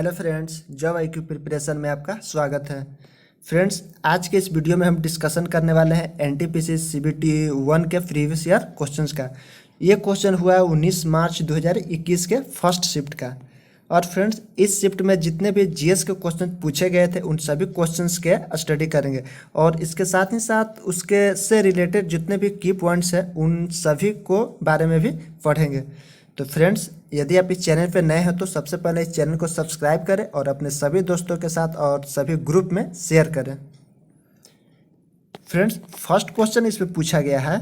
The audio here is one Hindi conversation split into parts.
Hello friends, job IQ preparation में आपका स्वागत है। फ्रेंड्स, आज के इस वीडियो में हम डिस्कशन करने वाले हैं एनटीपीसी सीबीटी 1 के प्रीवियस ईयर क्वेश्चंस का। ये क्वेश्चन हुआ है 19 मार्च 2021 के फर्स्ट शिफ्ट का। और फ्रेंड्स, इस शिफ्ट में जितने भी जीएस के क्वेश्चन पूछे गए थे उन सभी क्वेश्चंस के स्टडी करेंगे और इसके साथ ही साथ उसके से रिलेटेड जितने भी की पॉइंट्स हैं उन सभी को बारे में भी पढ़ेंगे। तो फ्रेंड्स, यदि आप इस चैनल पर नए हैं तो सबसे पहले इस चैनल को सब्सक्राइब करें और अपने सभी दोस्तों के साथ और सभी ग्रुप में शेयर करें। फ्रेंड्स, फर्स्ट क्वेश्चन इसमें पूछा गया है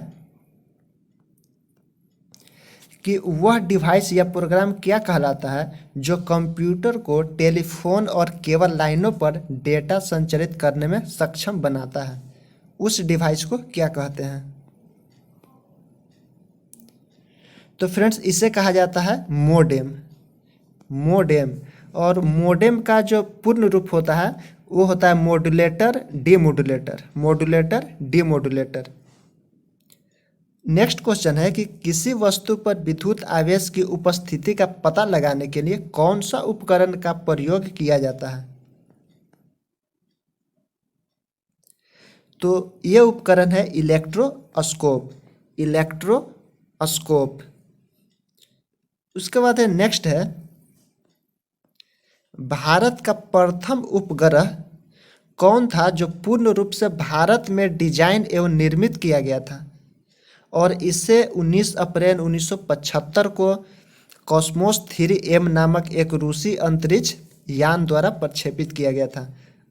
कि वह डिवाइस या प्रोग्राम क्या कहलाता है जो कंप्यूटर को टेलीफोन और केबल लाइनों पर डेटा संचारित करने में सक्षम बनाता है। उस डिवाइस को क्या कहते हैं? तो फ्रेंड्स, इसे कहा जाता है मोडेम। मोडेम और मोडेम का जो पूर्ण रूप होता है वो होता है modulator demodulator. Modulator demodulator. Next question है कि किसी वस्तु पर विद्युत आवेश की उपस्थिति का पता लगाने के लिए कौन सा उपकरण का प्रयोग किया जाता है? तो ये उपकरण है इलेक्ट्रोस्कोप। इलेक्ट्रोस्कोप। उसके बाद है नेक्स्ट है भारत का प्रथम उपग्रह कौन था जो पूर्ण रूप से भारत में डिजाइन एवं निर्मित किया गया था और इसे 19 अप्रैल 1975 को कॉस्मोस 3M नामक एक रूसी अंतरिक्ष यान द्वारा प्रक्षेपित किया गया था।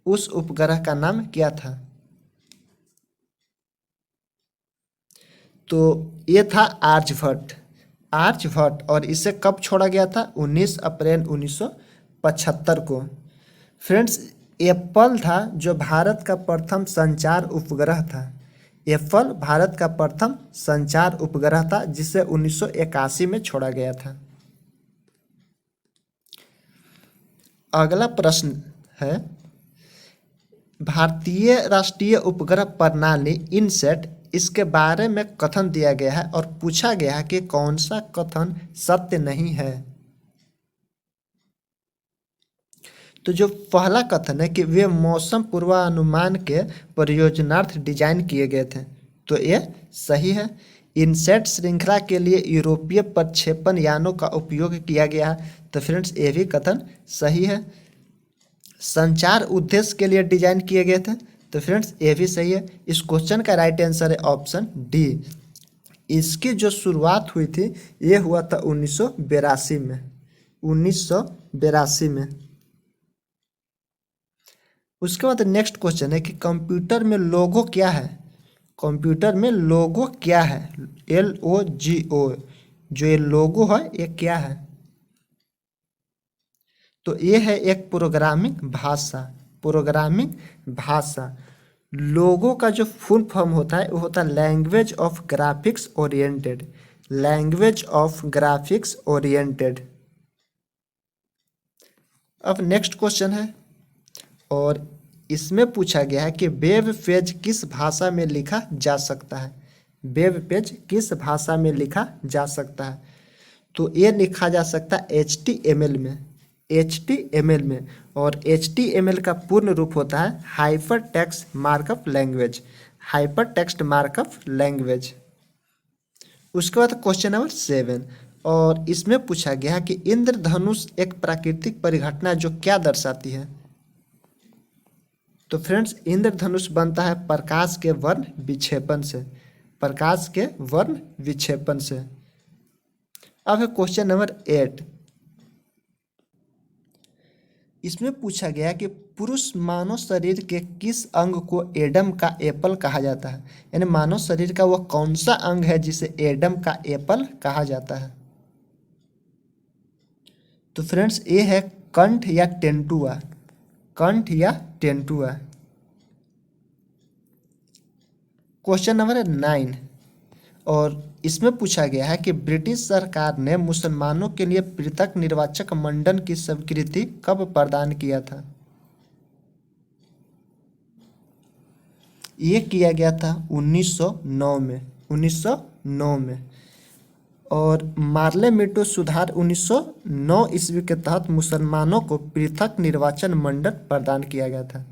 उस उपग्रह का नाम क्या था? तो ये था आर्यभट्ट। आर्यभट्ट। और इसे कब छोड़ा गया था? 19 अप्रैल 1975 को। फ्रेंड्स, एप्पल था जो भारत का प्रथम संचार उपग्रह था। एप्पल भारत का प्रथम संचार उपग्रह था जिसे 1981 में छोड़ा गया था। अगला प्रश्न है भारतीय राष्ट्रीय उपग्रह प्रणाली इनसेट, इसके बारे में कथन दिया गया है और पूछा गया है कि कौन सा कथन सत्य नहीं है। तो जो पहला कथन है कि वे मौसम पूर्वानुमान के प्रयोजनार्थ डिजाइन किए गए थे, तो ये सही है। इनसेट श्रृंखला के लिए यूरोपीय प्रक्षेपण यानों का उपयोग किया गया है, तो फ्रेंड्स ये भी कथन सही है। संचार उद्देश्य के लिए डिजाइन किए गए थे, तो फ्रेंड्स ये भी सही है। इस क्वेश्चन का राइट आंसर है ऑप्शन डी। इसकी जो शुरुआत हुई थी ये हुआ था 1982 में। 1982 में। उसके बाद नेक्स्ट क्वेश्चन है कि कंप्यूटर में लोगो क्या है? कंप्यूटर में लोगो क्या है? LOGO। जो ये लोगो है ये क्या है? तो ये है एक प्रोग्रामिंग भाषा। प्रोग्रामिंग भाषा। लोगो का जो फुल फॉर्म होता है वो होता है language of graphics oriented. Language of graphics oriented. अब नेक्स्ट क्वेश्चन है और इसमें पूछा गया है कि वेब पेज किस भाषा में लिखा जा सकता है? वेब पेज किस भाषा में लिखा जा सकता है? तो ये लिखा जा सकता है HTML में। HTML में। और HTML का पूर्ण रूप होता है hyper text markup language. Hyper text markup language. उसके बाद क्वेश्चन नंबर 7 और इसमें पूछा गया है कि इंद्रधनुष एक प्राकृतिक परिघटना जो क्या दर्शाती है? तो फ्रेंड्स, इंद्रधनुष बनता है प्रकाश के वर्ण विक्षेपण से। प्रकाश के वर्ण विक्षेपण से। अब है क्वेश्चन नंबर 8। इसमें पूछा गया कि पुरुष मानव शरीर के किस अंग को एडम का एप्पल कहा जाता है? यानी मानव शरीर का वह कौन सा अंग है जिसे एडम का एप्पल कहा जाता है? तो फ्रेंड्स ये है कंठ या टेंटुआ। कंठ या टेंटुआ। क्वेश्चन नंबर 9 और इसमें पूछा गया है कि ब्रिटिश सरकार ने मुसलमानों के लिए पृथक निर्वाचक मंडल की स्वीकृति कब प्रदान किया था? ये किया गया था 1909 में। 1909 में। और मार्ले मिंटो सुधार 1909 ईस्वी के तहत मुसलमानों को पृथक निर्वाचन मंडल प्रदान किया गया था।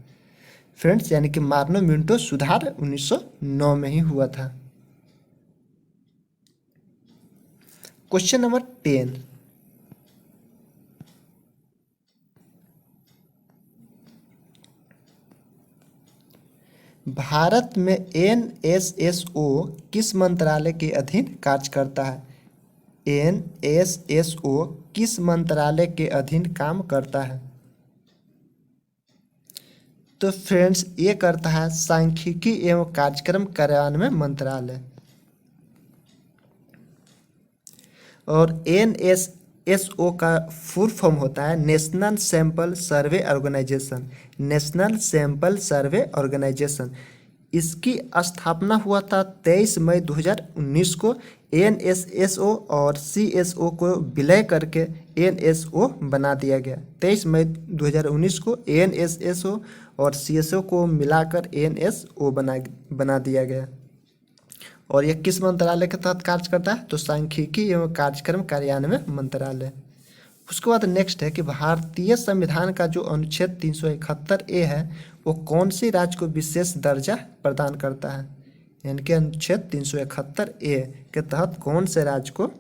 फ्रेंड्स, यानी कि मार्ले मिंटो सुधार 1909 में ही हुआ था। क्वेश्चन नंबर 10, भारत में NSSO किस मंत्रालय के अधीन कार्य करता है? NSSO किस मंत्रालय के अधीन काम करता है? तो फ्रेंड्स, ये करता है सांख्यिकी एवं कार्यक्रम कार्यान्वयन मंत्रालय। और NSSO का फुल फॉर्म होता है national sample survey organisation. National sample survey organisation, इसकी स्थापना हुआ था 23 मई 2019 को। NSSO और CSO को विलय करके NSO बना दिया गया। 23 मई 2019 को NSSO और CSO को मिलाकर NSO बना दिया गया। और यह किस मंत्रालय के तहत कार्य करता है? तो सांख्यिकी एवं कार्यक्रम कार्यान्वयन मंत्रालय। उसके बाद नेक्स्ट है कि भारतीय संविधान का जो अनुच्छेद 371A है वो कौन सी राज्य को विशेष दर्जा प्रदान करता है? यानी कि अनुच्छेद 371A के तहत कौन से राज्य को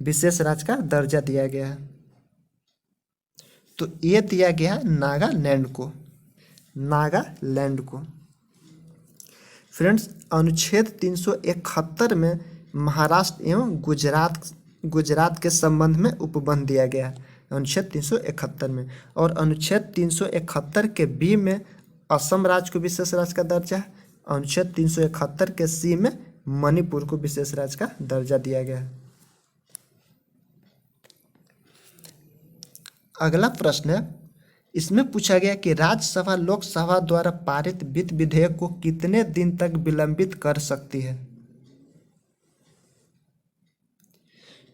विशेष राज्य का दर्जा दिया गया है? तो ये दिया गया है नागालैंड को। नागालैंड को। फ्रेंड्स, अनुच्छेद 371 में महाराष्ट्र एवं गुजरात के संबंध में उपबंध दिया गया है अनुच्छेद 371 में। और अनुच्छेद 371 के बी में असम राज्य को विशेष राज्य का दर्जा है। अनुच्छेद 371 के सी में मणिपुर को विशेष राज्य का दर्जा दिया गया है। अगला प्रश्न है, इसमें पूछा गया कि राज्यसभा लोकसभा द्वारा पारित वित्त विधेयक को कितने दिन तक विलंबित कर सकती है?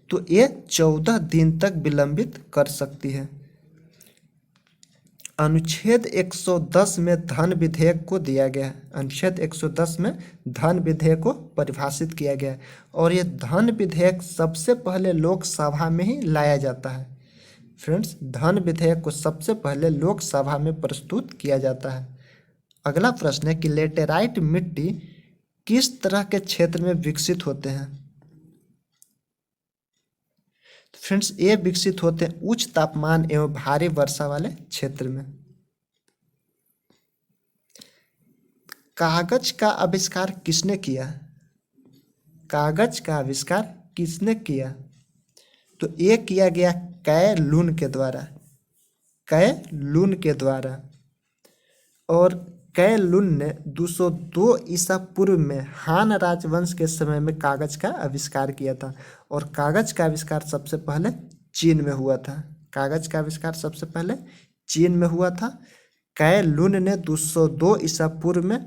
तो ये 14 दिन तक विलंबित कर सकती है। अनुच्छेद 110 में धन विधेयक को दिया गया है। अनुच्छेद 110 में धन विधेयक को परिभाषित किया गया है। और ये धन विधेयक सबसे पहले लोकसभा में ही लाया जाता है। फ्रेंड्स, धन विधेयक को सबसे पहले लोकसभा में प्रस्तुत किया जाता है। अगला प्रश्न है कि लेटेराइट मिट्टी किस तरह के क्षेत्र में विकसित होते हैं? फ्रेंड्स, ये विकसित होते हैं उच्च तापमान एवं भारी वर्षा वाले क्षेत्र में। कागज का आविष्कार किसने किया? कागज का आविष्कार किसने किया? तो ये किया गया कै लून के द्वारा। कै लून के द्वारा। और कै लून ने 202 ईसा पूर्व में हान राजवंश के समय में कागज का आविष्कार किया था। और कागज का आविष्कार सबसे पहले चीन में हुआ था। कागज का आविष्कार सबसे पहले चीन में हुआ था। कै लून ने 202 ईसा पूर्व में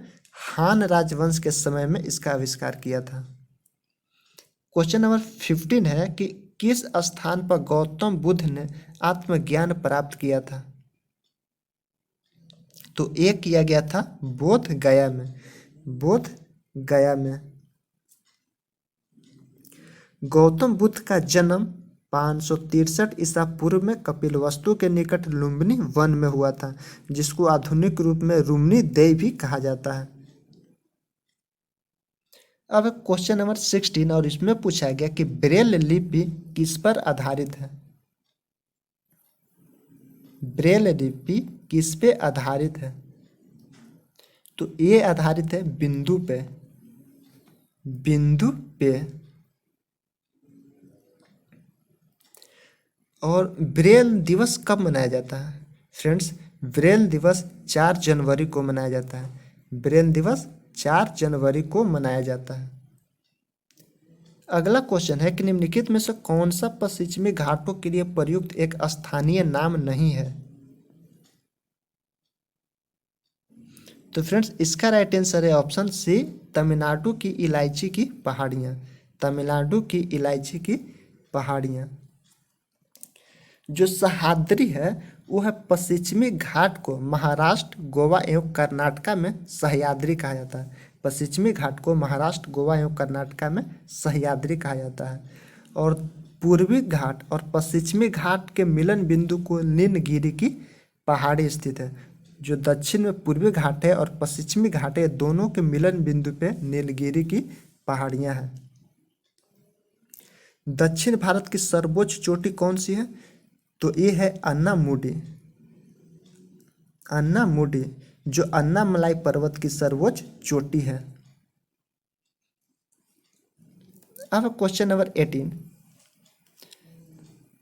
हान राजवंश के समय में इसका आविष्कार किया था। क्वेश्चन नंबर 15 है कि किस स्थान पर गौतम बुद्ध ने आत्मज्ञान प्राप्त किया था? तो ये किया गया था बोध गया में। बोध गया में। गौतम बुद्ध का जन्म 563 ईसा पूर्व में कपिलवस्तु के निकट लुम्बिनी वन में हुआ था, जिसको आधुनिक रूप में रुम्नी देई भी कहा जाता है। अब क्वेश्चन नंबर 16 और इसमें पूछा गया कि ब्रेल लिपि किस पर आधारित है? ब्रेल लिपि किस पे आधारित है? तो ये आधारित है बिंदु पे। बिंदु पे। और ब्रेल दिवस कब मनाया जाता है? फ्रेंड्स, ब्रेल दिवस 4 जनवरी को मनाया जाता है। ब्रेल दिवस 4 जनवरी को मनाया जाता है। अगला क्वेश्चन है कि निम्नलिखित में से कौन सा पश्चिमी घाटों के लिए प्रयुक्त एक स्थानीय नाम नहीं है? तो फ्रेंड्स, इसका राइट आंसर है ऑप्शन सी, तमिलनाडु की इलायची की पहाड़ियाँ। तमिलनाडु की इलायची की पहाड़ियाँ। जो सह्याद्री है वो है पश्चिमी घाट को महाराष्ट्र, गोवा एवं कर्नाटका में सह्याद्री कहा जाता है। पश्चिमी घाट को महाराष्ट्र, गोवा एवं कर्नाटका में सह्याद्री कहा जाता है। और पूर्वी घाट और पश्चिमी घाट के मिलन बिंदु को नीलगिरी की पहाड़ी स्थित है। जो दक्षिण में पूर्वी घाट है और पश्चिमी घाट है, दोनों के मिलन बिंदु पे नीलगिरी की पहाड़ियां हैं। दक्षिण भारत की सर्वोच्च चोटी कौन सी है? तो ये है अन्नामुडी। अन्नामुडी जो अन्नामलाई पर्वत की सर्वोच्च चोटी है। अब क्वेश्चन नंबर 18।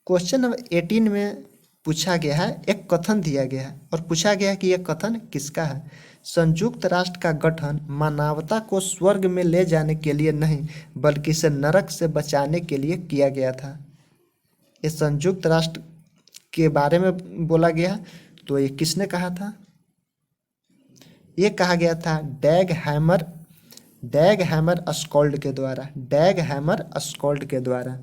क्वेश्चन नंबर 18 में पूछा गया है, एक कथन दिया गया है और पूछा गया है कि यह कथन किसका है। संयुक्त राष्ट्र का गठन मानवता को स्वर्ग में ले जाने के लिए नहीं, बल्कि इसे नरक से बचाने के लिए किया गया था। ये संयुक्त राष्ट्र के बारे में बोला गया, तो ये किसने कहा था? ये कहा गया था डैग हैमर स्कॉल्ड के द्वारा। डैग हैमर स्कॉल्ड के द्वारा।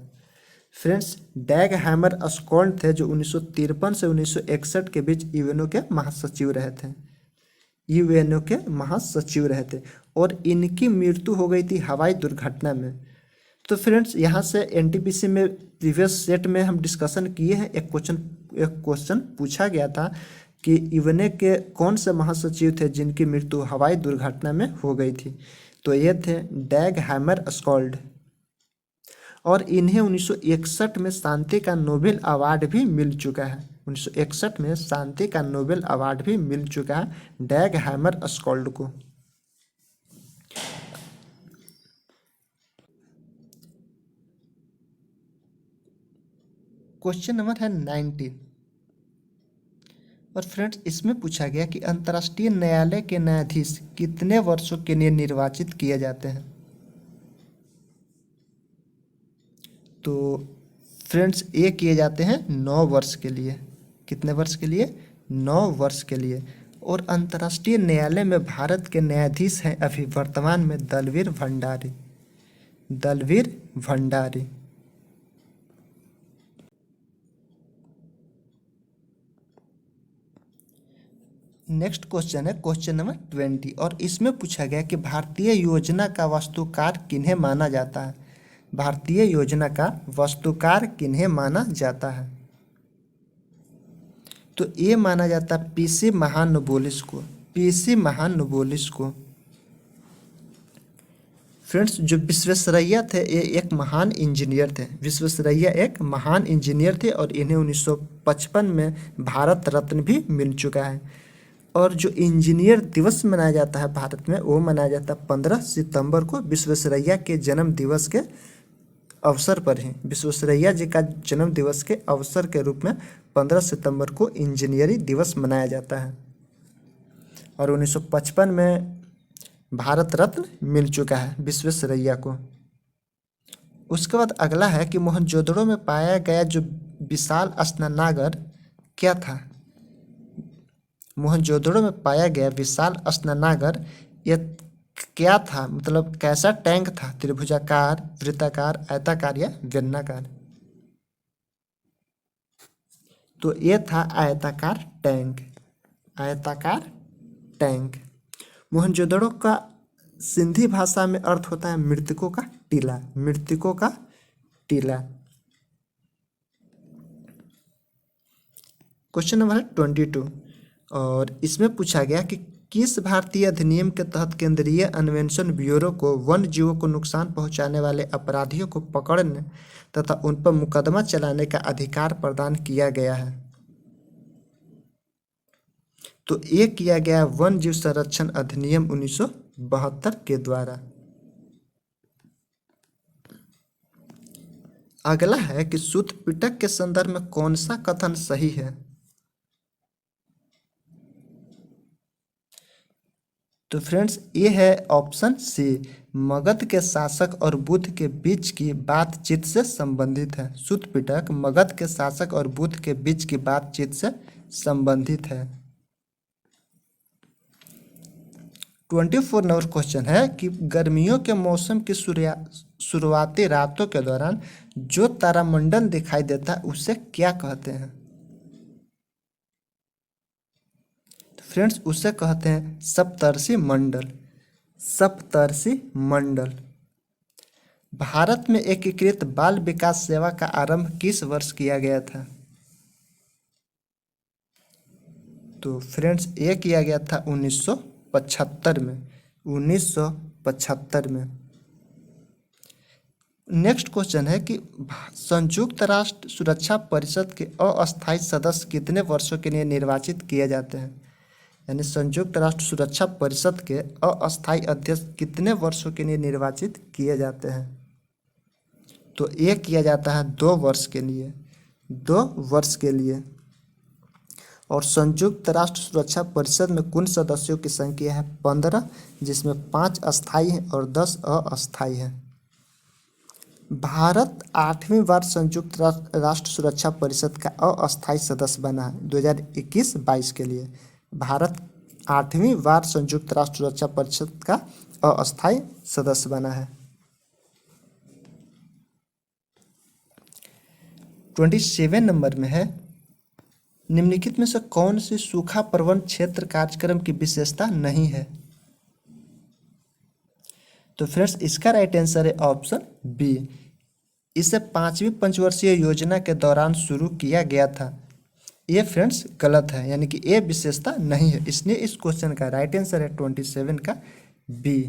फ्रेंड्स, डैग हैमर स्कॉल्ड थे जो 1953 से 1961 के बीच यूएनओ के महासचिव रहे थे। यूएनओ के महासचिव रहे थे और इनकी मृत्यु हो गई थी हवाई दुर्घटना में। तो फ्रेंड्स, यहाँ से एनटीपीसी में प्रीवियस सेट में हम डिस्कशन किए हैं। एक क्वेश्चन पूछा गया था कि यूएनओ के कौन से महासचिव थे जिनकी मृत्यु हवाई दुर्घटना में हो गई थी। तो ये थे डैग हैमर स्कॉल्ड और इन्हें 1961 में शांति का नोबेल अवार्ड भी मिल चुका है। 1961 में शांति का नोबेल अवार्ड भी मिल चुका है डैग हैमर स्कॉल्ड को। क्वेश्चन नंबर है 19 और फ्रेंड्स, इसमें पूछा गया कि अंतर्राष्ट्रीय न्यायालय के न्यायाधीश कितने वर्षों के लिए निर्वाचित किए जाते हैं। तो फ्रेंड्स, ये किए जाते हैं 9 वर्ष के लिए। कितने वर्ष के लिए? 9 वर्ष के लिए। और अंतर्राष्ट्रीय न्यायालय में भारत के न्यायाधीश हैं अभी वर्तमान में दलवीर भंडारी। दलवीर भंडारी। नेक्स्ट क्वेश्चन है क्वेश्चन नंबर 20 और इसमें पूछा गया कि भारतीय योजना का वास्तुकार किन्हें माना जाता है। भारतीय योजना का वास्तुकार किन्हें माना जाता है? तो ये माना जाता है पीसी महानोबेलिस को। पीसी महानोबेलिस को। फ्रेंड्स, जो विश्वेश्वरैया थे ये एक महान इंजीनियर थे। विश्वेश्वरैया एक महान इंजीनियर थे और इन्हें 1955 में भारत रत्न भी मिल चुका है। और जो इंजीनियर दिवस मनाया जाता है भारत में, वो मनाया जाता है 15 सितंबर को, विश्वेश्वरैया के जन्म दिवस के अवसर पर ही। विश्वेश्वरैया जी का जन्म दिवस के अवसर के रूप में 15 सितंबर को इंजीनियरिंग दिवस मनाया जाता है और 1955 में भारत रत्न मिल चुका है विश्वेश्वरैया को। उसके बाद अगला है कि मोहनजोदड़ो में पाया गया जो विशाल स्नानागार क्या था। मोहनजोदड़ो में पाया गया विशाल स्नानागार यह क्या था, मतलब कैसा टैंक था? त्रिभुजाकार, वृत्ताकार, आयताकार या बेलनाकार? तो ये था आयताकार टैंक। आयताकार टैंक। मोहनजोदड़ो का सिंधी भाषा में अर्थ होता है मृतकों का टीला। मृतकों का टीला। क्वेश्चन नंबर 22 और इसमें पूछा गया कि किस भारतीय अधिनियम के तहत केंद्रीय अन्वेषण ब्यूरो को वन्य जीवों को नुकसान पहुंचाने वाले अपराधियों को पकड़ने तथा उन पर मुकदमा चलाने का अधिकार प्रदान किया गया है। तो ये किया गया वन्य जीव संरक्षण अधिनियम 1972 के द्वारा। अगला है कि सूत पिटक के संदर्भ में कौन सा कथन सही है। तो फ्रेंड्स, ये है ऑप्शन सी, मगध के शासक और बुद्ध के बीच की बातचीत से संबंधित है। सूत पिटक मगध के शासक और बुद्ध के बीच की बातचीत से संबंधित है। 24 नंबर क्वेश्चन है कि गर्मियों के मौसम की शुरुआती रातों के दौरान जो तारामंडल दिखाई देता है उसे क्या कहते हैं। फ्रेंड्स, उसे कहते हैं सप्तर्षि मंडल। सप्तर्षि मंडल। भारत में एकीकृत बाल विकास सेवा का आरंभ किस वर्ष किया गया था? तो फ्रेंड्स ये किया गया था 1975 में। 1975 में। नेक्स्ट क्वेश्चन है कि संयुक्त राष्ट्र सुरक्षा परिषद के अस्थायी सदस्य कितने वर्षों के लिए निर्वाचित किए जाते हैं? यानी संयुक्त राष्ट्र सुरक्षा परिषद के अस्थायी अध्यक्ष कितने वर्षों के लिए निर्वाचित किए जाते हैं? तो ये किया जाता है 2 वर्ष के लिए। 2 वर्ष के लिए। और संयुक्त राष्ट्र सुरक्षा परिषद में कुल सदस्यों की संख्या है 15, जिसमें 5 अस्थायी हैं और 10 अस्थायी हैं। भारत 8वीं बार संयुक्त राष्ट्र सुरक्षा परिषद का अस्थायी सदस्य बना है 2021-22 के लिए। भारत 8वीं बार संयुक्त राष्ट्र सुरक्षा परिषद का अस्थायी सदस्य बना है। 27 नंबर में है, निम्नलिखित में से कौन सी सूखा प्रबंधन क्षेत्र कार्यक्रम की विशेषता नहीं है? तो फ्रेंड्स इसका राइट आंसर है ऑप्शन बी। इसे 5वीं पंचवर्षीय योजना के दौरान शुरू किया गया था। ये फ्रेंड्स गलत है, यानी कि ये विशेषता नहीं है, इसलिए इस क्वेश्चन का राइट आंसर है 27 का बी।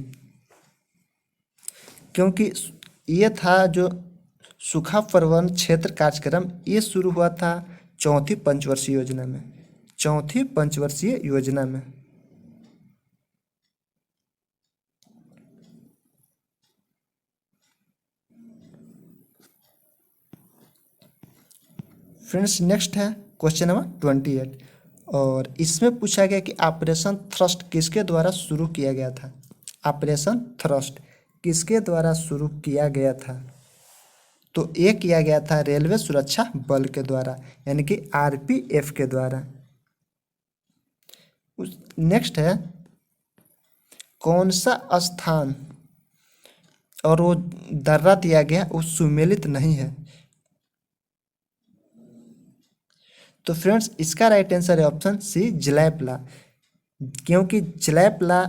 क्योंकि ये था जो सूखा प्रबंधन क्षेत्र कार्यक्रम, ये शुरू हुआ था 4थी पंचवर्षीय योजना में। 4थी पंचवर्षीय योजना में। फ्रेंड्स नेक्स्ट है क्वेश्चन नंबर 28 और इसमें पूछा गया कि ऑपरेशन थ्रस्ट किसके द्वारा शुरू किया गया था? ऑपरेशन थ्रस्ट किसके द्वारा शुरू किया गया था? तो ये किया गया था रेलवे सुरक्षा बल के द्वारा, यानी कि आरपीएफ के द्वारा। नेक्स्ट है कौन सा स्थान और वो दर्रा दिया गया वो सुमेलित नहीं है? तो फ्रेंड्स इसका राइट आंसर है ऑप्शन सी जलैपला, क्योंकि जलैपला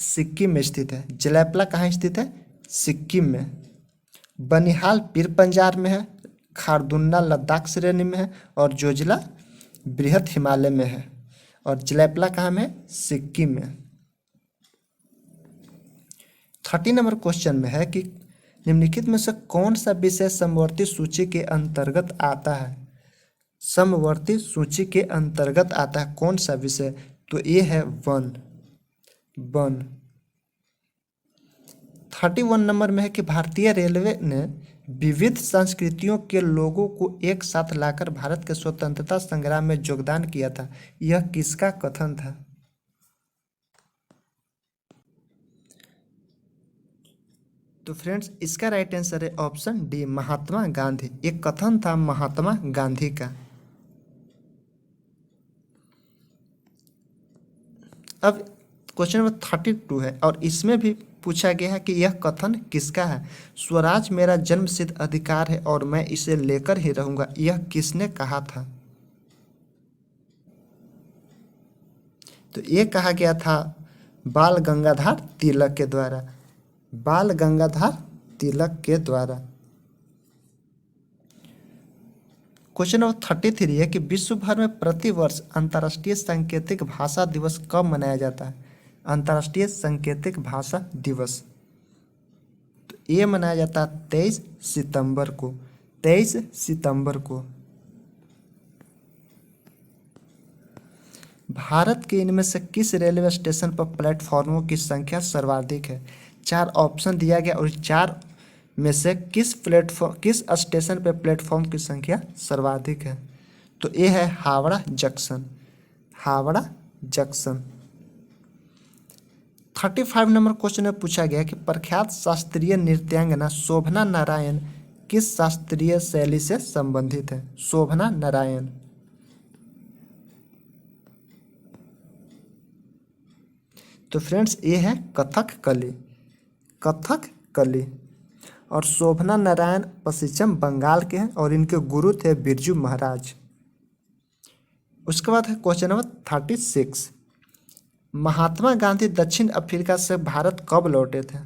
सिक्किम में स्थित है। जलैपला कहाँ स्थित है? सिक्किम में। बनिहाल पीर पंजाब में है, खारदुन्ना लद्दाख श्रेणी में है और जोजिला बृहद हिमालय में है। और जलैपला कहाँ में है? सिक्किम में। 30 नंबर क्वेश्चन में है कि निम्नलिखित में से कौन सा विषय समवर्ती सूची के अंतर्गत आता है? समवर्ती सूची के अंतर्गत आता है कौन सा विषय? तो ये है वन। 31 नंबर में है कि भारतीय रेलवे ने विविध संस्कृतियों के लोगों को एक साथ लाकर भारत के स्वतंत्रता संग्राम में योगदान किया था। यह किसका कथन था? तो फ्रेंड्स इसका राइट आंसर है ऑप्शन डी महात्मा गांधी। एक कथन था महात्मा गांधी का। अब क्वेश्चन नंबर 32 है और इसमें भी पूछा गया है कि यह कथन किसका है? स्वराज मेरा जन्मसिद्ध अधिकार है और मैं इसे लेकर ही रहूंगा, यह किसने कहा था? तो ये कहा गया था बाल गंगाधर तिलक के द्वारा। बाल गंगाधर तिलक के द्वारा। क्वेश्चन नंबर 33 है कि विश्व भर में प्रतिवर्ष अंतर्राष्ट्रीय सांकेतिक भाषा दिवस कब मनाया जाता है? अंतर्राष्ट्रीय सांकेतिक भाषा दिवस तो ये मनाया जाता है 23 सितंबर को। 23 सितंबर को। भारत के इनमें से किस रेलवे स्टेशन पर प्लेटफॉर्मों की संख्या सर्वाधिक है? 4 ऑप्शन दिया गया और 4 में से किस स्टेशन पर प्लेटफॉर्म की संख्या सर्वाधिक है? तो ये है Howrah junction. Howrah junction. 35 number question में पूछा गया कि प्रख्यात शास्त्रीय नृत्यांगना शोभना नारायण किस शास्त्रीय शैली से संबंधित है? शोभना नारायण। तो फ्रेंड्स ये है कथकली। कथकली। और शोभना नारायण पश्चिम बंगाल के हैं और इनके गुरु थे बिरजू महाराज। उसके बाद है क्वेश्चन नंबर 36। महात्मा गांधी दक्षिण अफ्रीका से भारत कब लौटे थे?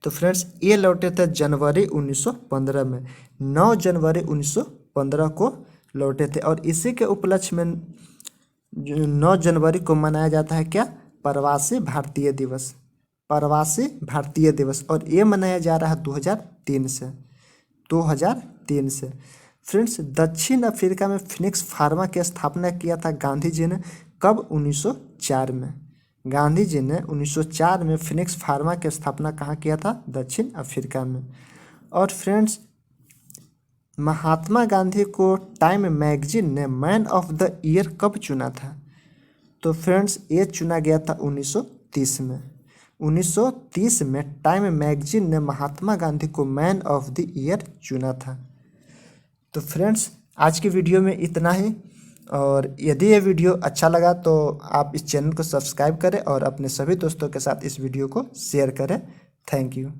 तो फ्रेंड्स ये लौटे थे जनवरी 1915 में, 9 जनवरी 1915 को लौटे थे। और इसी के उपलक्ष्य में 9 जनवरी को मनाया जाता है क्या, प्रवासी भारतीय दिवस, प्रवासी भारतीय दिवस। और ये मनाया जा रहा है 2003 से, 2003 से। फ्रेंड्स दक्षिण अफ्रीका में फिनिक्स फार्मा की स्थापना किया था गांधी जी ने, कब, 1904 में। गांधी जी ने 1904 में फिनिक्स फार्मा की स्थापना कहाँ किया था, दक्षिण अफ्रीका में। और फ्रेंड्स महात्मा गांधी को टाइम मैगजीन ने मैन ऑफ द ईयर कब चुना था, तो फ्रेंड्स ये चुना गया था 1930 में। 1930 में टाइम मैगजीन ने महात्मा गांधी को मैन ऑफ द ईयर चुना था। तो फ्रेंड्स आज की वीडियो में इतना ही, और यदि ये वीडियो अच्छा लगा तो आप इस चैनल को सब्सक्राइब करें और अपने सभी दोस्तों के साथ इस वीडियो को शेयर करें। Thank you.